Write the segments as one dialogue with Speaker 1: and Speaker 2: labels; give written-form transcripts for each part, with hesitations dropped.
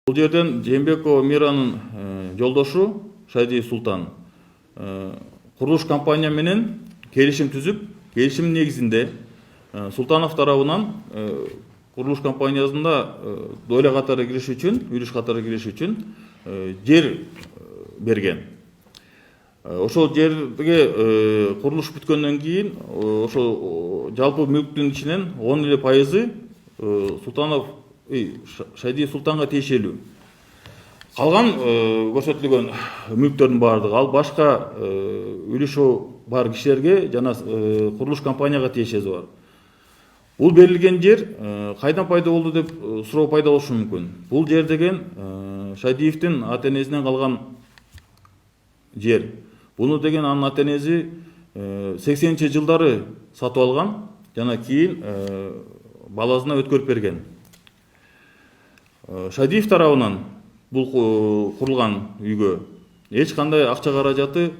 Speaker 1: Бул жерден Жээнбекова Миранын жолдошу Шайдиев Султан курулуш компания менен келишим түзүп, келишим негизинде Султанов тарабынан курулуш компаниясында доля катары кириш үчүн, үлүш катары кириш үчүн жер берген. Ошол жерге курулуш бүткөндөн кийин ошол жалпы мүлктүн ичинен 10% Султанов Шайдиев Султанга тиешелүү. Калган көрсөтүлгөн мүлктөрдүн баардыгы ал башка үлүшү бар кишилерге жана курулуш компанияга тиешеси бар. Бул берилген жер кайдан пайда болду деп суроо пайда болушу мүмкүн. Бул жер деген Шайдиевдин ата-энесинен калган жер. Буну деген анын ата-энеси 80-жылдары сатып алган жана кийин баласына өткөрүп берген. Шайдиев тарабынан бул курулган үйгө эч кандай акча каражаты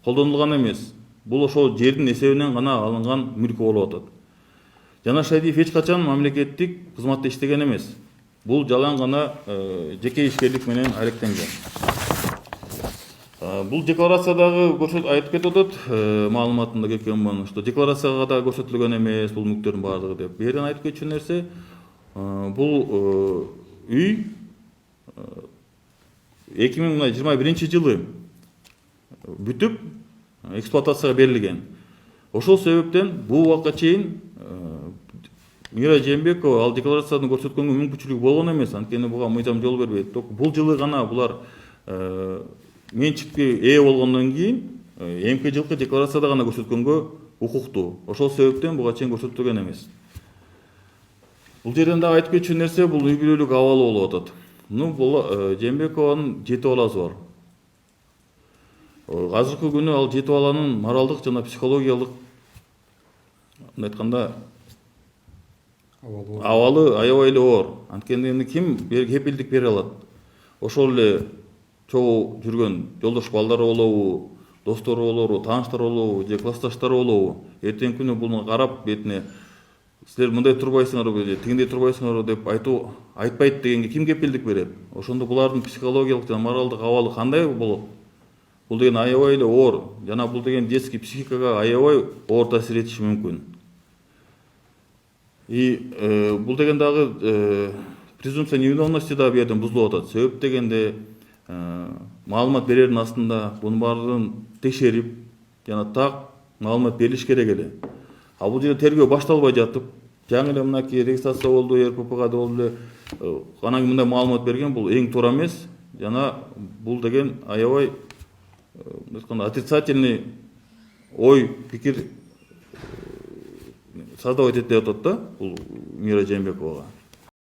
Speaker 1: колдонулган эмес. Бул ошол жердин эсебинен гана алынган мүлкү болуп атат. Жана Шайдиев эч качан мамлекеттик кызматта иштеген эмес. Бул жалаң гана жеке ишкерлик менен алектенген. Бул декларациядагы айтып кетип атат, маалыматында кеткен что декларацияга да көрсөтүлгөн эмес бул мүлктөрдүн баардыгы деп. Бу жерден айтып кетчү нерсе бул үй 2021-жылы бүтүп эксплуатацияга берилген. Ошол себептен бул убакка чейин Мира Жээнбекова ал декларацияны көрсөткөнгө мүмкүнчүлүгү болгон эмес, анткени буга мыйзам жол бербейт. Бул жылы гана булар менчикке ээ болгондон кийин эмки жылкы декларацияда гана көрсөткөнгө укуктуу. Ошол себептен буга чейин көрсөтүлгөн эмес. Бул жерден дагы айтып кетчү нерсе бул үй бүлөлүк абалы болуп атат. Бул Жээнбекованын 7 баласы бар. Азыркы күнү ал 7 баланын моралдык жана психологиялык айтканда абалы аябай эле оор. Анткени ким кепилдик бере алат? Ошол эле чогуу жүргөн жолдош балдары болобу, достору болобу, тааныштары болобу, же классташтары болобу, эртеңки күнү буну карап бетине силер мындай турбайсыңарбы, же тигиндей турбайсыңарбы деп айтпайт дегенге ким кепилдик берет? Ошондо булардын психологиялык жана моралдык абалы кандай болот? Бул деген аябай эле оор, жана бул деген детский психикага аябай оор таасир этиши мүмкүн. Бул деген дагы презумпция невиновности да бу жерден бузулуп атат. Себеп дегенде маалымат берердин астында бунун баардыгын текшерип жана так маалымат берилиш керек эле. А бул жерде тергөө башталбай жатып, жаңы эле мынакей регистрация болду, РППга да болду эле, анан мындай маалымат берген бул эң туура эмес. Жана бул деген аябай отрицательный ой, пикир создавать этет деп атат да, бул Мира Жээнбековага.